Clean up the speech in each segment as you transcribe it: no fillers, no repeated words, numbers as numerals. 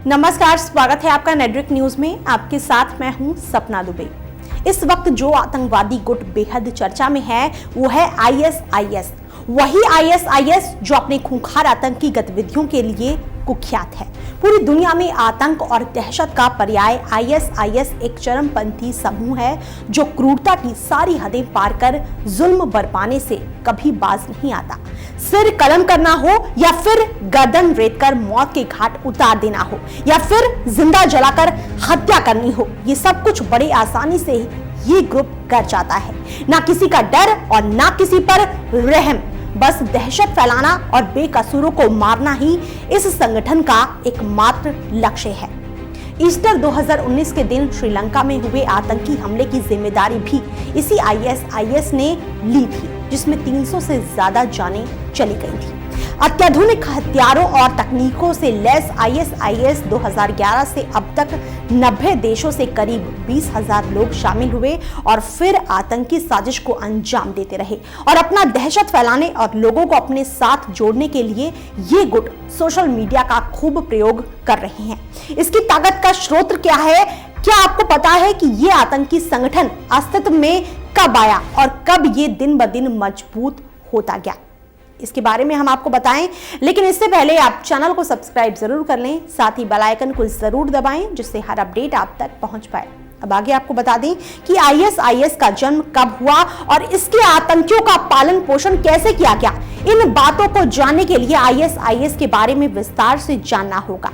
नमस्कार, स्वागत है आपका नेटवर्क न्यूज में। आपके साथ मैं हूं सपना दुबे। इस वक्त जो आतंकवादी गुट बेहद चर्चा में है वो है आईएसआईएस। वही आईएसआईएस जो अपने खूंखार आतंकी गतिविधियों के लिए कुख्यात है। पूरी दुनिया में आतंक और दहशत का पर्याय आईएसआईएस एक चरमपंथी समूह है जो क्रूरता की सारी हदें पार कर जुल्म बरपाने से कभी बाज नहीं आता। सिर कलम करना हो या फिर गर्दन रेत कर मौत के घाट उतार देना हो या फिर जिंदा जलाकर हत्या करनी हो, ये सब कुछ बड़े आसानी से ये ग्रुप कर जाता है। ना किसी का डर और ना किसी पर रहम, बस दहशत फैलाना और बेकसूरों को मारना ही इस संगठन का एकमात्र लक्ष्य है। ईस्टर 2019 के दिन श्रीलंका में हुए आतंकी हमले की जिम्मेदारी भी इसी आईएसआईएस ने ली थी, जिसमें 300 से ज्यादा जानें चली गई थी। अत्याधुनिक हथियारों और तकनीकों से लैस आईएसआईएस 2011 से अब तक 90 देशों से करीब 20,000 लोग शामिल हुए और फिर आतंकी साजिश को अंजाम देते रहे। और अपना दहशत फैलाने और लोगों को अपने साथ जोड़ने के लिए ये गुट सोशल मीडिया का खूब प्रयोग कर रहे हैं। इसकी ताकत का स्रोत क्या है? क्या आपको पता है कि ये आतंकी संगठन अस्तित्व में कब आया और कब ये दिन ब दिन मजबूत होता गया? इसके बारे में हम आपको बताएं, लेकिन इससे पहले आप चैनल को सब्सक्राइब जरूर कर लें, साथ ही बेल आइकन को जरूर दबाएं जिससे हर अपडेट आप तक पहुंच पाए। अब आगे आपको बता दें कि आईएसआईएस का जन्म कब हुआ और इसके आतंकियों का पालन पोषण कैसे किया गया। इन बातों को जानने के लिए आईएसआईएस के बारे में विस्तार से जानना होगा।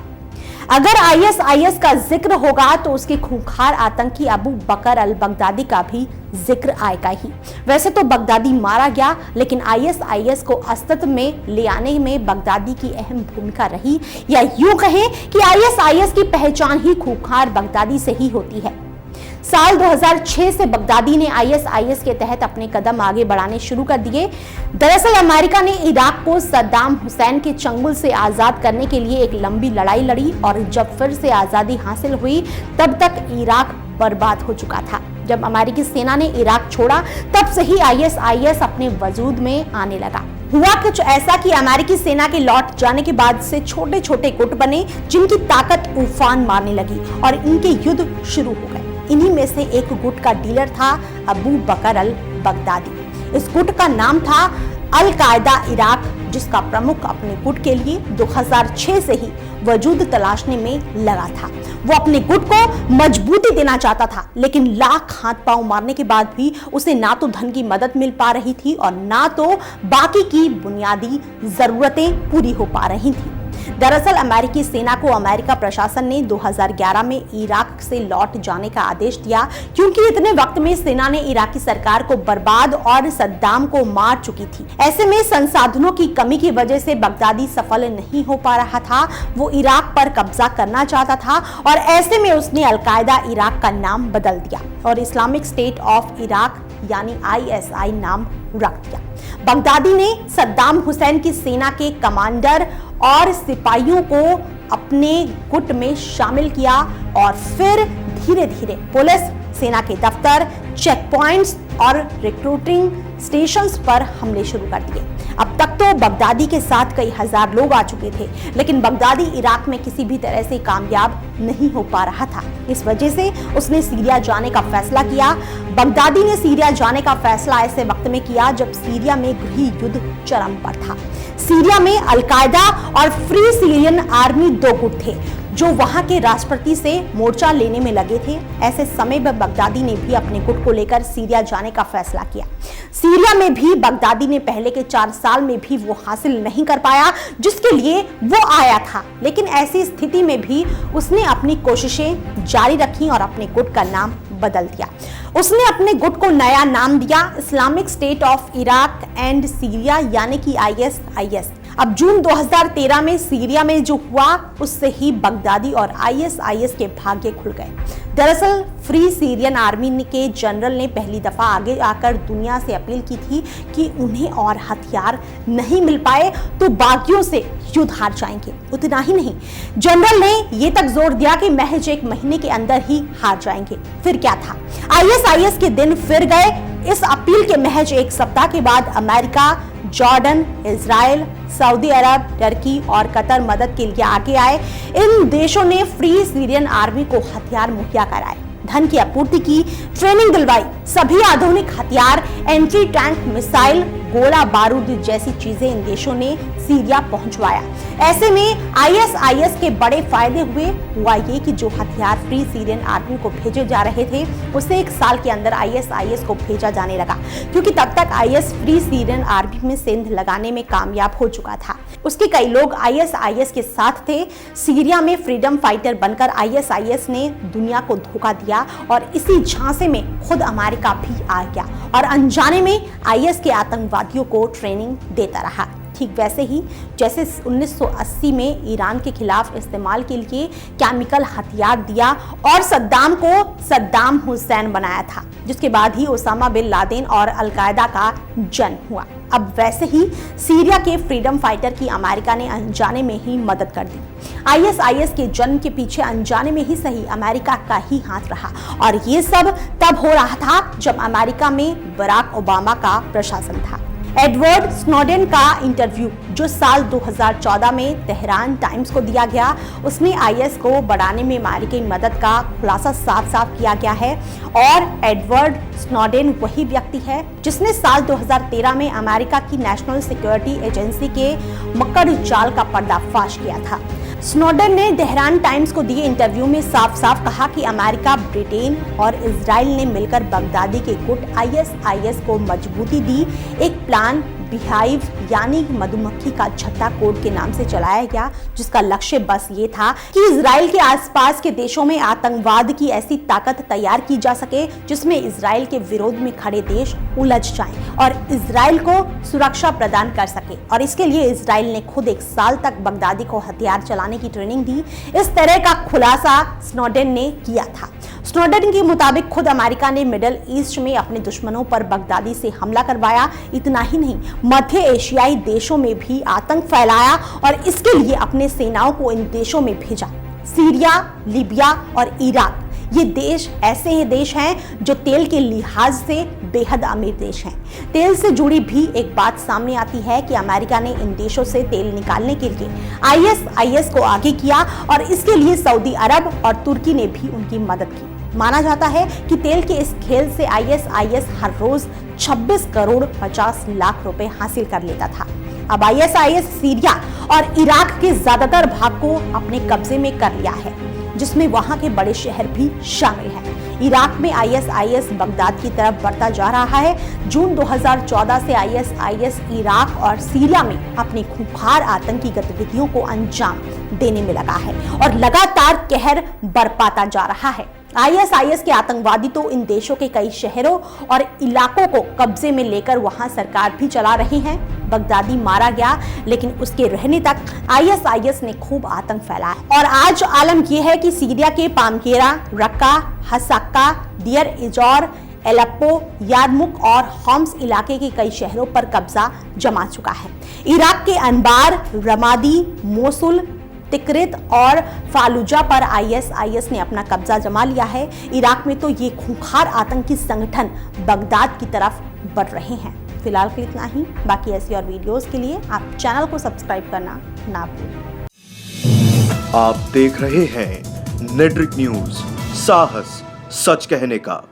अगर आईएसआईएस का जिक्र होगा तो उसके खूंखार आतंकी अबू बकर अल बगदादी का भी जिक्र आएगा ही। वैसे तो बगदादी मारा गया, लेकिन आईएसआईएस को अस्तित्व में ले आने में बगदादी की अहम भूमिका रही, या यूं कहें कि आईएसआईएस की पहचान ही खूंखार बगदादी से ही होती है। साल 2006 से बगदादी ने आईएसआईएस के तहत अपने कदम आगे बढ़ाने शुरू कर दिए। दरअसल अमेरिका ने इराक को सद्दाम हुसैन के चंगुल से आजाद करने के लिए एक लंबी लड़ाई लड़ी और जब फिर से आजादी हासिल हुई तब तक इराक बर्बाद हो चुका था। जब अमेरिकी सेना ने इराक छोड़ा तब से ही आईएसआईएस अपने वजूद में आने लगा। हुआ कुछ ऐसा कि अमेरिकी सेना के लौट जाने के बाद से छोटे छोटे गुट बने जिनकी ताकत उफान मारने लगी और इनके युद्ध शुरू हो गए। इन्हीं में से एक गुट का लीडर था अबू बकर अल बगदादी। इस गुट का नाम था अल कायदा इराक, जिसका प्रमुख अपने गुट के लिए 2006 से ही वजूद तलाशने में लगा था। वो अपने गुट को मजबूती देना चाहता था, लेकिन लाख हाथ पांव मारने के बाद भी उसे ना तो धन की मदद मिल पा रही थी और ना तो बाकी की बुनियादी जरूरतें पूरी हो पा रही थी। दरअसल अमेरिकी सेना को अमेरिका प्रशासन ने 2011 में इराक से लौट जाने का आदेश दिया, क्योंकि इतने वक्त में सेना ने इराकी सरकार को बर्बाद और सद्दाम को मार चुकी थी। ऐसे में संसाधनों की कमी की वजह से बगदादी सफल नहीं हो पा रहा था। वो इराक पर कब्जा करना चाहता था और ऐसे में उसने अलकायदा इराक का नाम बदल दिया और इस्लामिक स्टेट ऑफ इराक यानी आईएसआई नाम रख दिया। बगदादी ने सद्दाम हुसैन की सेना के कमांडर और सिपाहियों को अपने गुट में शामिल किया और फिर धीरे धीरे पुलिस, सेना के दफ्तर, चेक पॉइंट्स और रिक्रूटिंग स्टेशंस पर हमले शुरू कर दिए। अब तक तो बगदादी के साथ कई हजार लोग आ चुके थे, लेकिन बगदादी इराक में किसी भी तरह से कामयाब नहीं हो पा रहा था। इस वजह से उसने सीरिया जाने का फैसला किया। बगदादी ने सीरिया जाने का फैसला ऐसे वक्त में किया जब सीरिया में गृह युद्ध चरम पर था। सीरिया में अलकायदा और फ्री सीरियन आर्मी दो गुट थे जो वहां के राष्ट्रपति से मोर्चा लेने में लगे थे। ऐसे समय में बगदादी ने भी अपने गुट को लेकर सीरिया जाने का फैसला किया। सीरिया में भी बगदादी ने पहले के 4 साल में भी वो हासिल नहीं कर पाया जिसके लिए वो आया था, लेकिन ऐसी स्थिति में भी उसने अपनी कोशिशें जारी रखी और अपने गुट का नाम बदल दिया। उसने अपने गुट को नया नाम दिया Islamic state of Iraq and Syria यानी कि आईएसआईएस। अब जून 2013 में सीरिया में जो हुआ उससे ही बगदादी और आईएसआईएस के भाग्य खुल गए। दरअसल फ्री सीरियन आर्मी के जनरल ने पहली दफा आगे आकर दुनिया से अपील की थी कि उन्हें और हथियार नहीं मिल पाए तो बागियों से युद्ध हार जाएंगे। उतना ही नहीं, जनरल ने ये तक जोर दिया कि महज 1 महीने के अंदर ही हार जाएंगे। फिर क्या था, आईएसआईएस के दिन फिर गए। इस अपील के महज एक सप्ताह के बाद अमेरिका, जॉर्डन, इजराइल, सऊदी अरब, टर्की और कतर मदद के लिए आगे आए। इन देशों ने फ्री सीरियन आर्मी को हथियार मुहैया कराए, धन की आपूर्ति की, ट्रेनिंग दिलवाई, सभी आधुनिक हथियार, एंटी टैंक मिसाइल, गोला बारूद जैसी चीजें इन देशों ने सीरिया पहुंचवाया। ऐसे में आईएसआईएस के बड़े फायदे हुआ ये कि जो हथियार फ्री सीरियन आर्मी को भेजे जा रहे थे उसे 1 साल के अंदर आईएसआईएस को भेजा जाने लगा, क्योंकि तब तक आईएस फ्री सीरियन आर्मी में सेंध लगाने में कामयाब हो चुका था। उसके कई लोग आईएसआईएस के साथ थे। सीरिया में फ्रीडम फाइटर बनकर आईएसआईएस ने दुनिया को धोखा दिया और इसी झांसे में खुद अमेरिका भी आ गया और अनजाने में आईएस के आतंकवादियों को ट्रेनिंग देता रहा। ठीक वैसे ही जैसे 1980 में ईरान के खिलाफ इस्तेमाल के लिए केमिकल हथियार दिया और सद्दाम को सद्दाम हुसैन बनाया था, जिसके बाद ही ओसामा बिन लादेन और अलकायदा का जन्म हुआ। अब वैसे ही सीरिया के फ्रीडम फाइटर की अमेरिका ने अनजाने में ही मदद कर दी। आईएसआईएस के जन्म के पीछे अनजाने में ही सही अमेरिका का ही हाथ रहा और ये सब तब हो रहा था जब अमेरिका में बराक ओबामा का प्रशासन था। एडवर्ड स्नोडेन का इंटरव्यू जो साल 2014 में तेहरान टाइम्स को दिया गया, उसमें आईएस को बढ़ाने में अमेरिकी मदद का खुलासा साफ साफ किया गया है। और एडवर्ड स्नोडेन वही व्यक्ति है जिसने साल 2013 में अमेरिका की नेशनल सिक्योरिटी एजेंसी के मकर जाल का पर्दाफाश किया था। स्नोडेन ने तेहरान टाइम्स को दिए इंटरव्यू में साफ साफ कहा कि अमेरिका, ब्रिटेन और इजराइल ने मिलकर बगदादी के गुट आईएसआईएस को मजबूती दी। एक प्लान बिहाइव यानी मधुमक्खी का छत्ता कोड के नाम से चलाया गया, जिसका लक्ष्य बस ये था कि इजराइल के आसपास के देशों में आतंकवाद की ऐसी ताकत तैयार की जा सके जिसमें इजराइल के विरोध में खड़े देश उलझ जाएं और इजराइल को सुरक्षा प्रदान कर सके। और इसके लिए इजराइल ने खुद 1 साल तक बगदादी को हथियार चलाने की ट्रेनिंग दी। इस तरह का खुलासा स्नोडेन ने किया था। स्नोडेन के मुताबिक खुद अमेरिका ने मिडिल ईस्ट में अपने दुश्मनों पर बगदादी से हमला करवाया। इतना ही नहीं, मध्य एशियाई देशों में भी आतंक फैलाया और इसके लिए अपने सेनाओं को इन देशों में भेजा। सीरिया, लीबिया और इराक, ये देश ऐसे देश हैं जो तेल के लिहाज से बेहद अमीर देश हैं। तेल से जुड़ी भी एक बात सामने आती है कि अमेरिका ने इन देशों से तेल निकालने के लिए आईएसआईएस को आगे किया और इसके लिए सऊदी अरब और तुर्की ने भी उनकी मदद की। माना जाता है कि तेल के इस खेल से आईएसआईएस हर रोज 26 करोड़ 50 लाख रुपए हासिल कर लेता था। अब आईएसआईएस सीरिया और इराक के ज्यादातर भाग को अपने कब्जे में कर लिया है, जिसमें वहां के बड़े शहर भी शामिल हैं। इराक में आईएसआईएस बगदाद की तरफ बढ़ता जा रहा है। जून 2014 से आईएसआईएस इराक और सीरिया में अपनी खूंखार आतंकी गतिविधियों को अंजाम देने में लगा है और लगातार कहर बरपाता जा रहा है। आईएसआईएस के आतंकवादी तो इन देशों के कई शहरों और इलाकों को कब्जे में लेकर वहां सरकार भी चला रहे हैं। बगदादी मारा गया, लेकिन उसके रहने तक आईएसआईएस ने खूब आतंक फैलाया और आज आलम यह है कि सीरिया के पामकेरा, रक्का, हसाक्का, डियर इजोर, एलेप्पो, यारमुक और होम्स इलाके के कई शहरों पर कब्जा जमा चुका है। इराक के अनबार, रमादी, मोसुल, तिक्रित और फालूजा पर आईएसआईएस ने अपना कब्जा जमा लिया है। इराक में तो ये खूंखार आतंकी संगठन बगदाद की तरफ बढ़ रहे हैं। फिलहाल के इतना ही। बाकी ऐसी और वीडियोस के लिए आप चैनल को सब्सक्राइब करना ना भूलें। आप देख रहे हैं नेट्रिक न्यूज, साहस सच कहने का।